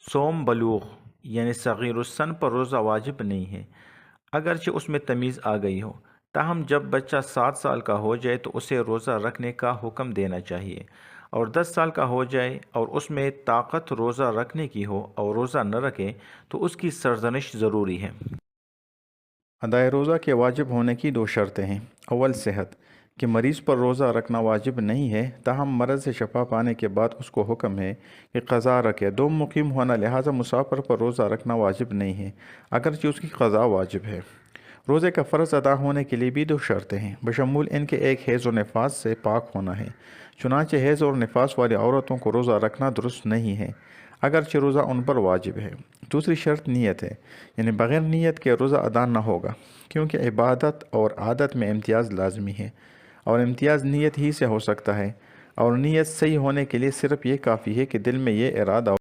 سوم بلوغ یعنی صغیر السن پر روزہ واجب نہیں ہے، اگرچہ اس میں تمیز آ گئی ہو۔ تاہم جب بچہ 7 سال کا ہو جائے تو اسے روزہ رکھنے کا حکم دینا چاہیے، اور 10 سال کا ہو جائے اور اس میں طاقت روزہ رکھنے کی ہو اور روزہ نہ رکھے تو اس کی سرزنش ضروری ہے۔ ادائے روزہ کے واجب ہونے کی 2 شرطیں ہیں۔ اول صحت، کہ مریض پر روزہ رکھنا واجب نہیں ہے، تاہم مرض سے شفا پانے کے بعد اس کو حکم ہے کہ قضا رکھے۔ دو، مقیم ہونا، لہٰذا مسافر پر روزہ رکھنا واجب نہیں ہے، اگرچہ اس کی قضا واجب ہے۔ روزے کا فرض ادا ہونے کے لیے بھی 2 شرطیں ہیں، بشمول ان کے ایک حیض و نفاس سے پاک ہونا ہے، چنانچہ حیض اور نفاس والی عورتوں کو روزہ رکھنا درست نہیں ہے، اگرچہ روزہ ان پر واجب ہے۔ دوسری شرط نیت ہے، یعنی بغیر نیت کے روزہ ادا نہ ہوگا، کیونکہ عبادت اور عادت میں امتیاز لازمی ہے، اور امتیاز نیت ہی سے ہو سکتا ہے، اور نیت صحیح ہونے کے لیے صرف یہ کافی ہے کہ دل میں یہ ارادہ